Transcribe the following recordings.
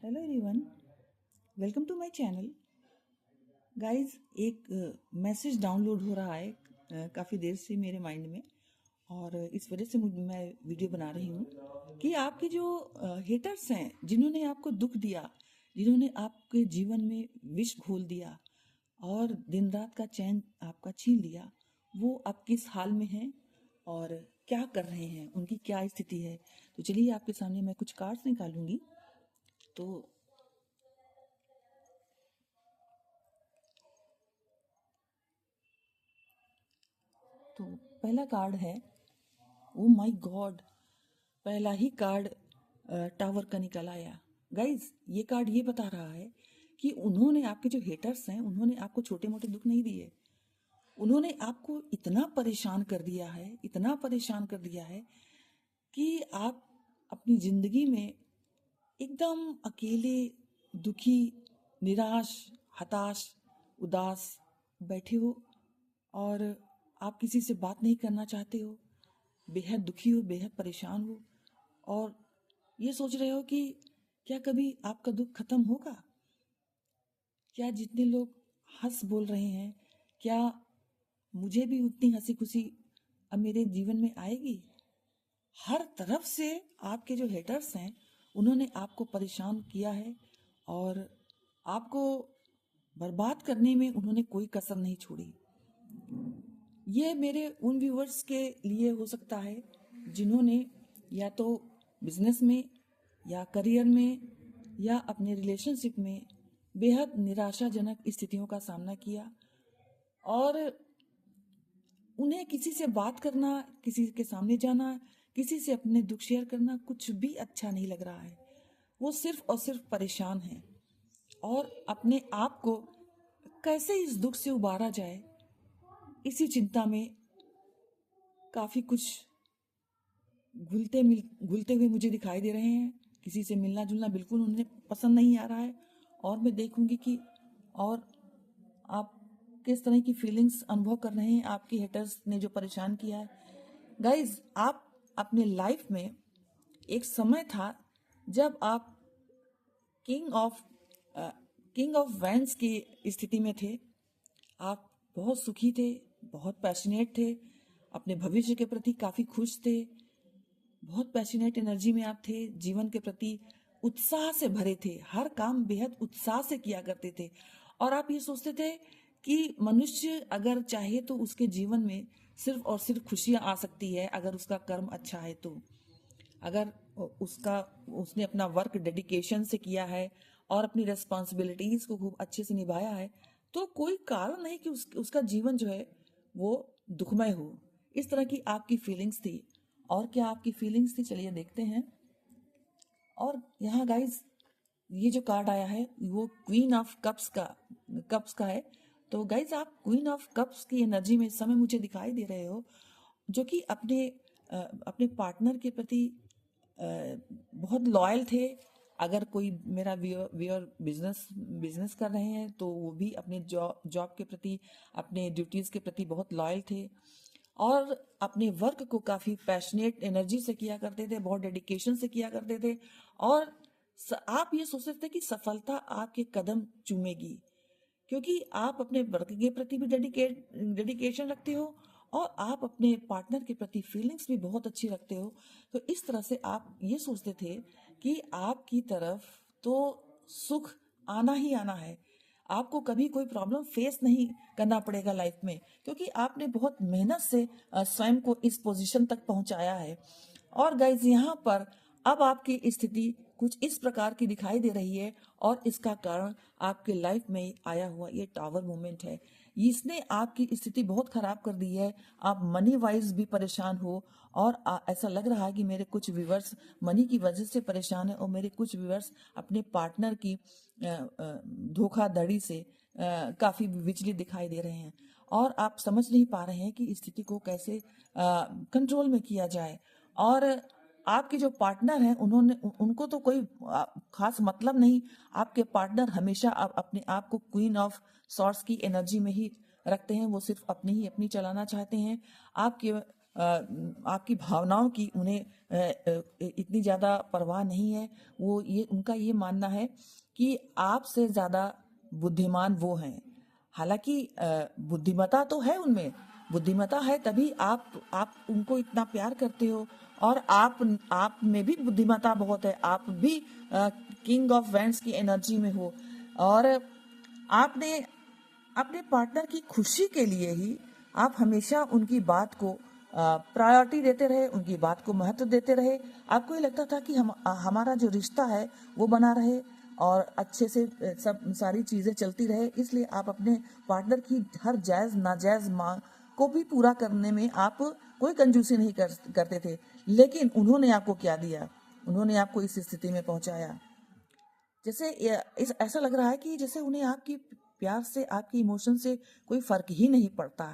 Hello everyone, welcome to my channel. Guys, एक message download हो रहा है काफ़ी देर से मेरे माइंड में, और इस वजह से मैं वीडियो बना रही हूँ कि आपके जो हेटर्स हैं, जिन्होंने आपको दुख दिया, जिन्होंने आपके जीवन में विष घोल दिया और दिन रात का चैन आपका छीन लिया, वो अब किस हाल में हैं और क्या कर रहे हैं, उनकी क्या स्थिति है। तो चलिए आपके सामने मैं कुछ कार्ड्स निकालूंगी। तो पहला कार्ड है, ओ माय गॉड, पहला ही कार्ड टावर का निकल आया। गाइज, ये कार्ड ये बता रहा है कि उन्होंने, आपके जो हेटर्स हैं, उन्होंने आपको छोटे मोटे दुख नहीं दिए। उन्होंने आपको इतना परेशान कर दिया है, इतना परेशान कर दिया है कि आप अपनी जिंदगी में एकदम अकेले, दुखी, निराश, हताश, उदास बैठे हो, और आप किसी से बात नहीं करना चाहते हो, बेहद दुखी हो, बेहद परेशान हो, और ये सोच रहे हो कि क्या कभी आपका दुख खत्म होगा? क्या जितने लोग हंस बोल रहे हैं, क्या मुझे भी उतनी हंसी खुशी अब मेरे जीवन में आएगी? हर तरफ से आपके जो हेटर्स हैं, उन्होंने आपको परेशान किया है और आपको बर्बाद करने में उन्होंने कोई कसर नहीं छोड़ी। ये मेरे उन व्यूवर्स के लिए हो सकता है जिन्होंने या तो बिजनेस में या करियर में या अपने रिलेशनशिप में बेहद निराशाजनक स्थितियों का सामना किया, और उन्हें किसी से बात करना, किसी के सामने जाना, किसी से अपने दुख शेयर करना कुछ भी अच्छा नहीं लग रहा है। वो सिर्फ और सिर्फ परेशान हैं, और अपने आप को कैसे इस दुख से उबारा जाए, इसी चिंता में काफ़ी कुछ घुलते हुए मुझे दिखाई दे रहे हैं। किसी से मिलना जुलना बिल्कुल उन्हें पसंद नहीं आ रहा है, और मैं देखूंगी कि और आप किस तरह की फीलिंग्स अनुभव कर रहे हैं, आपके हेटर्स ने जो परेशान किया है। गाइज, आप अपने लाइफ में, एक समय था जब आप king of king of vents की स्थिति में थे। आप बहुत सुखी थे, बहुत पैशनेट थे, अपने भविष्य के प्रति काफ़ी खुश थे, बहुत पैशनेट एनर्जी में आप थे, जीवन के प्रति उत्साह से भरे थे, हर काम बेहद उत्साह से किया करते थे, और आप ये सोचते थे कि मनुष्य अगर चाहे तो उसके जीवन में सिर्फ और सिर्फ खुशियां आ सकती है अगर उसका कर्म अच्छा है। तो अगर उसने अपना वर्क डेडिकेशन से किया है और अपनी रेस्पॉन्सिबिलिटीज को खूब अच्छे से निभाया है, तो कोई कारण नहीं कि उसका जीवन जो है वो दुखमय हो। इस तरह की आपकी फीलिंग्स थी। और क्या आपकी फीलिंग्स थी, चलिए देखते हैं। और यहाँ गाइज, ये जो कार्ड आया है वो क्वीन ऑफ कप्स का है। तो गाइज, आप क्वीन ऑफ कप्स की एनर्जी में इस समय मुझे दिखाई दे रहे हो, जो कि अपने पार्टनर के प्रति बहुत लॉयल थे। अगर कोई मेरा व्यूअर बिजनेस कर रहे हैं तो वो भी अपने जॉब के प्रति, अपने ड्यूटीज के प्रति बहुत लॉयल थे, और अपने वर्क को काफी पैशनेट एनर्जी से किया करते थे, बहुत डेडिकेशन से किया करते थे, और आप ये सोचते थे कि सफलता आपके कदम चूमेगी, क्योंकि आप अपने वर्क के प्रति भी डेडिकेशन रखते हो, और आप अपने पार्टनर के प्रति फीलिंग्स भी बहुत अच्छी रखते हो। तो इस तरह से आप ये सोचते थे कि आपकी तरफ तो सुख आना ही आना है, आपको कभी कोई प्रॉब्लम फेस नहीं करना पड़ेगा लाइफ में, क्योंकि आपने बहुत मेहनत से स्वयं को इस पोजीशन तक पहुंचाया है। और गाइज, यहाँ पर अब आपकी स्थिति कुछ इस प्रकार की दिखाई दे रही है, और इसका कारण आपके लाइफ में आया हुआ ये टावर मूवमेंट है। इसने आपकी स्थिति बहुत खराब कर दी है। आप मनी वाइज भी परेशान हो, और ऐसा लग रहा है कि मेरे कुछ व्यूवर्स मनी की वजह से परेशान है, और मेरे कुछ व्यूवर्स अपने पार्टनर की धोखाधड़ी से काफी विचलित दिखाई दे रहे हैं, और आप समझ नहीं पा रहे हैं कि स्थिति को कैसे कंट्रोल में किया जाए। और आपके जो पार्टनर हैं, उनको तो कोई खास मतलब नहीं। आपके पार्टनर हमेशा अपने आप को क्वीन ऑफ सॉर्ट्स की एनर्जी में ही रखते हैं, वो सिर्फ अपनी चलाना चाहते हैं। आपके आपकी भावनाओं की उन्हें इतनी ज़्यादा परवाह नहीं है। वो ये उनका ये मानना है कि आपसे ज़्यादा बुद्धिमान वो हैं। हालांकि बुद्धिमत्ता तो है उनमें, बुद्धिमत्ता है तभी आप उनको इतना प्यार करते हो। और आप में भी बुद्धिमत्ता बहुत है, आप भी किंग ऑफ वैंड्स की एनर्जी में हो। और आपने अपने पार्टनर की खुशी के लिए ही आप हमेशा उनकी बात को प्रायोरिटी देते रहे, उनकी बात को महत्व देते रहे। आपको ये लगता था कि हमारा जो रिश्ता है वो बना रहे और अच्छे से सब सारी चीज़ें चलती रहे, इसलिए आप अपने पार्टनर की हर जायज़ नाजायज़ मांग को भी पूरा करने में आप कोई कंजूसी नहीं करते थे। लेकिन उन्होंने आपको क्या दिया? उन्होंने आपको इस स्थिति में पहुंचाया। जैसे ऐसा लग रहा है कि जैसे उन्हें आपकी प्यार से, आपके इमोशन से कोई फर्क ही नहीं पड़ता,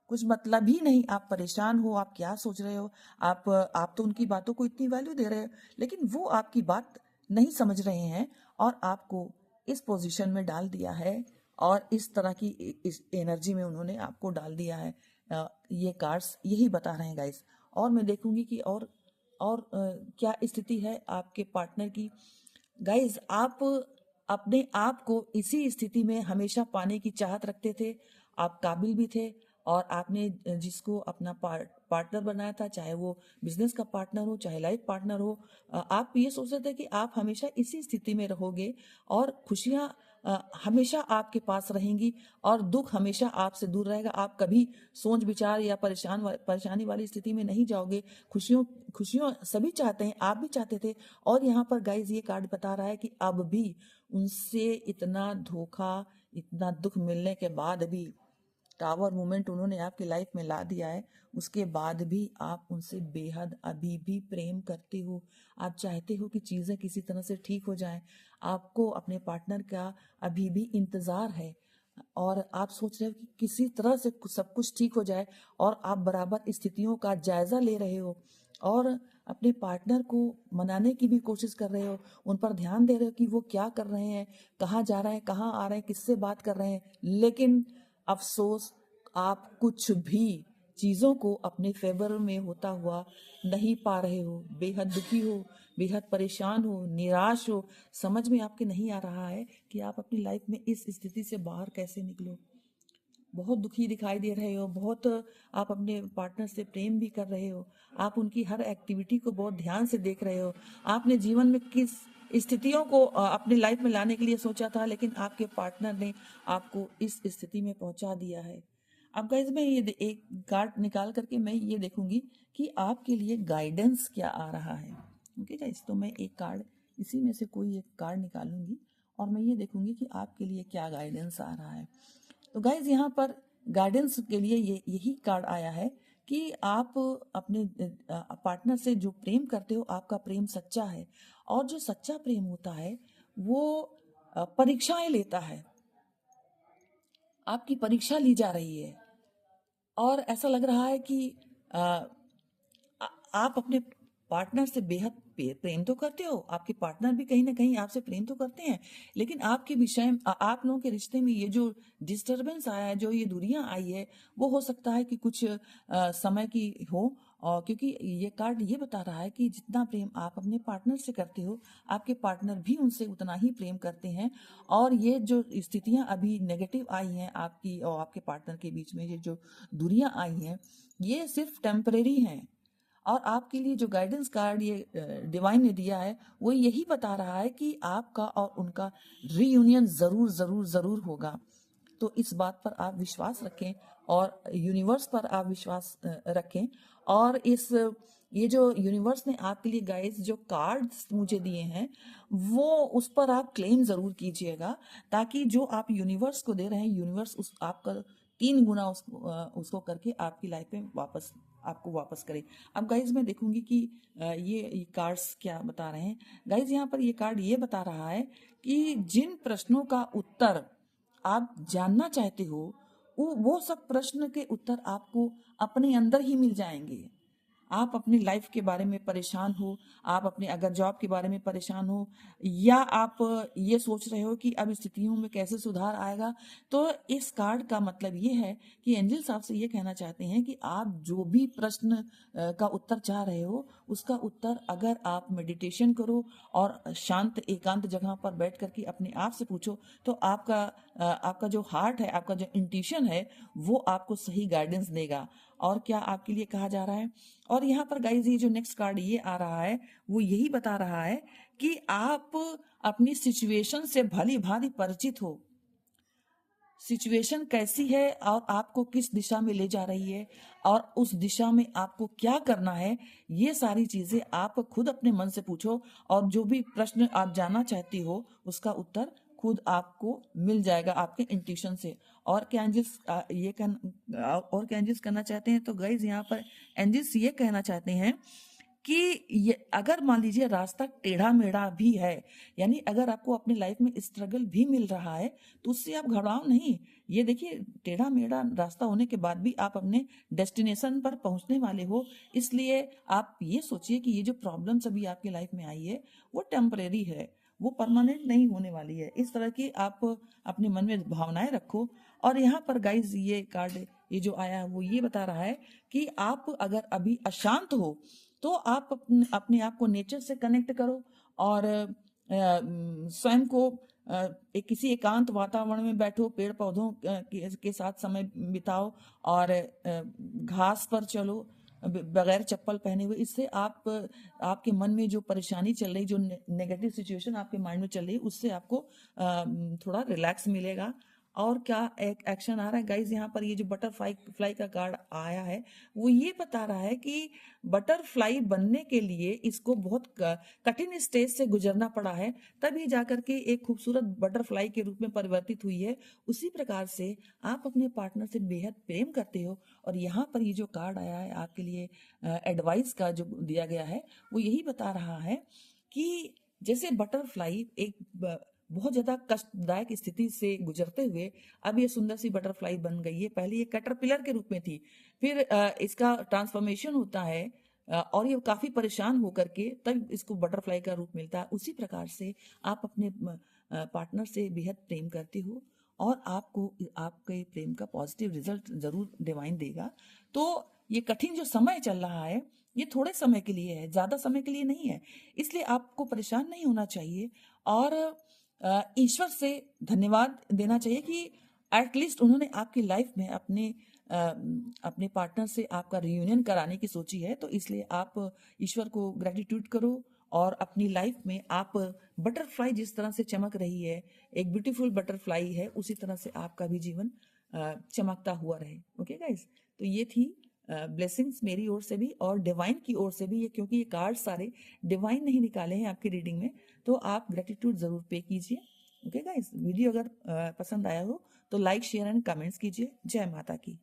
कुछ मतलब ही नहीं। आप परेशान हो, आप क्या सोच रहे हो, आप तो उनकी बातों को इतनी वैल्यू दे रहे हो, लेकिन वो आपकी बात नहीं समझ रहे हैं और आपको इस पोजीशन में डाल दिया है और इस तरह की इस एनर्जी में उन्होंने आपको डाल दिया है। ये कार्ड्स यही बता रहे हैं गाइस। और मैं देखूंगी कि और क्या स्थिति है आपके पार्टनर की। गाइज, आप अपने आप को इसी स्थिति में हमेशा पाने की चाहत रखते थे, आप काबिल भी थे। और आपने जिसको अपना पार्टनर बनाया था, चाहे वो बिजनेस का पार्टनर हो, चाहे लाइफ पार्टनर हो, आप ये सोचते थे कि आप हमेशा इसी स्थिति में रहोगे और खुशियां हमेशा आपके पास रहेंगी और दुख हमेशा आपसे दूर रहेगा। आप कभी सोच विचार या परेशानी वाली स्थिति में नहीं जाओगे। खुशियों खुशियों सभी चाहते हैं, आप भी चाहते थे। और यहाँ पर गाइज ये कार्ड बता रहा है कि अब भी उनसे इतना धोखा, इतना दुख मिलने के बाद भी, टावर मोमेंट उन्होंने आपकी लाइफ में ला दिया है, उसके बाद भी आप उनसे बेहद अभी भी प्रेम करते हो। आप चाहते हो कि चीज़ें किसी तरह से ठीक हो जाएं। आपको अपने पार्टनर का अभी भी इंतज़ार है और आप सोच रहे हो कि किसी तरह से सब कुछ ठीक हो जाए। और आप बराबर स्थितियों का जायजा ले रहे हो और अपने पार्टनर को मनाने की भी कोशिश कर रहे हो, उन पर ध्यान दे रहे हो कि वो क्या कर रहे हैं, कहाँ जा रहे हैं, कहाँ आ रहे हैं, किससे बात कर रहे हैं। लेकिन अफसोस, आप कुछ भी चीज़ों को अपने फेवर में होता हुआ नहीं पा रहे हो। बेहद दुखी हो, बेहद परेशान हो, निराश हो। समझ में आपके नहीं आ रहा है कि आप अपनी लाइफ में इस स्थिति से बाहर कैसे निकलो। बहुत दुखी दिखाई दे रहे हो, बहुत आप अपने पार्टनर से प्रेम भी कर रहे हो, आप उनकी हर एक्टिविटी को बहुत ध्यान से देख रहे हो। आपने जीवन में किस स्थितियों को अपनी लाइफ में लाने के लिए सोचा था, लेकिन आपके पार्टनर ने आपको इस स्थिति में पहुंचा दिया है। अब गाइस, मैं ये एक कार्ड निकाल करके मैं ये देखूंगी कि आपके लिए गाइडेंस क्या आ रहा है। ओके गाइस, तो मैं एक कार्ड इसी में से कोई एक कार्ड निकालूंगी और मैं ये देखूंगी कि आपके लिए क्या गाइडेंस आ रहा है। तो गाइज, यहाँ पर गाइडेंस के लिए यही कार्ड आया है कि आप अपने पार्टनर से जो प्रेम करते हो, आपका प्रेम सच्चा है। और जो सच्चा प्रेम होता है वो परीक्षाएं लेता है। आपकी परीक्षा ली जा रही है और ऐसा लग रहा है कि आप अपने पार्टनर से बेहद प्रेम तो करते हो, आपके पार्टनर भी कहीं ना कहीं आपसे प्रेम तो करते हैं, लेकिन आपके विषय आप लोगों के रिश्ते में ये जो डिस्टरबेंस आया है, जो ये दूरियां आई है, वो हो सकता है कि कुछ समय की हो। और क्योंकि ये कार्ड ये बता रहा है कि जितना प्रेम आप अपने पार्टनर से करते हो, आपके पार्टनर भी उनसे उतना ही प्रेम करते हैं। और ये जो स्थितियां अभी नेगेटिव आई हैं आपकी और आपके पार्टनर के बीच में, ये जो दूरियां आई हैं, ये सिर्फ टेम्परेरी हैं। और आपके लिए जो गाइडेंस कार्ड ये डिवाइन ने दिया है, वो यही बता रहा है कि आपका और उनका रीयूनियन जरूर जरूर जरूर होगा। तो इस बात पर आप विश्वास रखें और यूनिवर्स पर आप विश्वास रखें। और ये जो यूनिवर्स ने आपके लिए गाइस जो कार्ड्स मुझे दिए हैं, वो उस पर आप क्लेम जरूर कीजिएगा, ताकि जो आप यूनिवर्स को दे रहे हैं, यूनिवर्स उस आपका 3 गुना उसको करके आपकी लाइफ में आपको वापस करे। अब गाइज, मैं देखूंगी कि ये कार्ड्स क्या बता रहे हैं। गाइज, यहाँ पर ये कार्ड ये बता रहा है कि जिन प्रश्नों का उत्तर आप जानना चाहते हो, वो सब प्रश्न के उत्तर आपको अपने अंदर ही मिल जाएंगे। आप अपनी लाइफ के बारे में परेशान हो, आप अपने अगर जॉब के बारे में परेशान हो, या आप ये सोच रहे हो कि अब स्थितियों में कैसे सुधार आएगा, तो इस कार्ड का मतलब ये है कि एंजल्स आपसे ये कहना चाहते हैं कि आप जो भी प्रश्न का उत्तर चाह रहे हो, उसका उत्तर अगर आप मेडिटेशन करो और शांत एकांत जगह पर बैठ करके अपने आप से पूछो, तो आपका जो हार्ट है, आपका जो इंट्यूशन है, वो आपको सही गाइडेंस देगा। और क्या आपके लिए कहा जा रहा है, और यहाँ पर गाइज ये जो नेक्स्ट कार्ड ये आ रहा है, वो यही बता रहा है कि आप अपनी सिचुएशन से भली भांति परिचित हो। सिचुएशन कैसी है और आपको किस दिशा में ले जा रही है और उस दिशा में आपको क्या करना है, ये सारी चीजें आप खुद अपने मन से पूछो, और जो भी प्रश्न आप जानना चाहती हो उसका उत्तर खुद आपको मिल जाएगा आपके इंट्यूशन से। और क्या एंजल्स और क्या एंजल्स करना चाहते हैं, तो गाइज यहाँ पर एंजल्स ये कहना चाहते हैं कि ये अगर मान लीजिए रास्ता टेढ़ा मेढ़ा भी है, यानी अगर आपको अपनी लाइफ में स्ट्रगल भी मिल रहा है, तो उससे आप घबराओ नहीं। ये देखिए, टेढ़ा मेढ़ा रास्ता होने के बाद भी आप अपने डेस्टिनेशन पर पहुंचने वाले हो। इसलिए आप ये सोचिए कि ये जो प्रॉब्लम्स अभी आपकी लाइफ में आई है, वो टेम्परेरी है, वो परमानेंट नहीं होने वाली है। इस तरह की आप अपने मन में भावनाएं रखो। और यहाँ पर गाइज ये कार्ड ये जो आया है वो ये बता रहा है कि आप अगर अभी अशांत हो, तो आप अपने आप को नेचर से कनेक्ट करो, और स्वयं को एक किसी एकांत वातावरण में बैठो, पेड़ पौधों के साथ समय बिताओ, और घास पर चलो बगैर चप्पल पहने हुए। इससे आपके मन में जो परेशानी चल रही, जो नेगेटिव सिचुएशन आपके माइंड में चल रही, उससे आपको थोड़ा रिलैक्स मिलेगा। और क्या एक एक्शन आ रहा है गाइज, यहाँ पर ये जो बटरफ्लाई का कार्ड आया है, वो ये बता रहा है कि बटरफ्लाई बनने के लिए इसको बहुत कठिन स्टेज से गुजरना पड़ा है, तभी जाकर के एक खूबसूरत बटरफ्लाई के रूप में परिवर्तित हुई है। उसी प्रकार से आप अपने पार्टनर से बेहद प्रेम करते हो। और यहाँ पर ये जो कार्ड आया है आपके लिए एडवाइस का जो दिया गया है, वो यही बता रहा है कि जैसे बटरफ्लाई एक बहुत ज्यादा कष्टदायक स्थिति से गुजरते हुए अब ये सुंदर सी बटरफ्लाई बन गई है। पहले ये कैटरपिलर के रूप में थी, फिर इसका ट्रांसफॉर्मेशन होता है, और ये काफी परेशान होकर के तब इसको बटरफ्लाई का रूप मिलता है। उसी प्रकार से आप अपने पार्टनर से बेहद प्रेम करते हो, और आपको आपके प्रेम का पॉजिटिव रिजल्ट जरूर डिवाइन देगा। तो ये कठिन जो समय चल रहा है, ये थोड़े समय के लिए है, ज्यादा समय के लिए नहीं है। इसलिए आपको परेशान नहीं होना चाहिए, और ईश्वर से धन्यवाद देना चाहिए कि एटलीस्ट उन्होंने आपकी लाइफ में अपने पार्टनर से आपका रियूनियन कराने की सोची है। तो इसलिए आप ईश्वर को ग्रेटिट्यूड करो, और अपनी लाइफ में आप बटरफ्लाई जिस तरह से चमक रही है, एक ब्यूटीफुल बटरफ्लाई है, उसी तरह से आपका भी जीवन चमकता हुआ रहे। ओके गाइस, तो ये थी ब्लेसिंग्स मेरी ओर से भी और डिवाइन की ओर से भी। ये क्योंकि ये कार्ड सारे डिवाइन नहीं निकाले हैं आपकी रीडिंग में, तो आप ग्रेटिट्यूड जरूर पे कीजिए। ओके गाइस, वीडियो अगर पसंद आया हो तो लाइक शेयर एंड कमेंट्स कीजिए। जय माता की।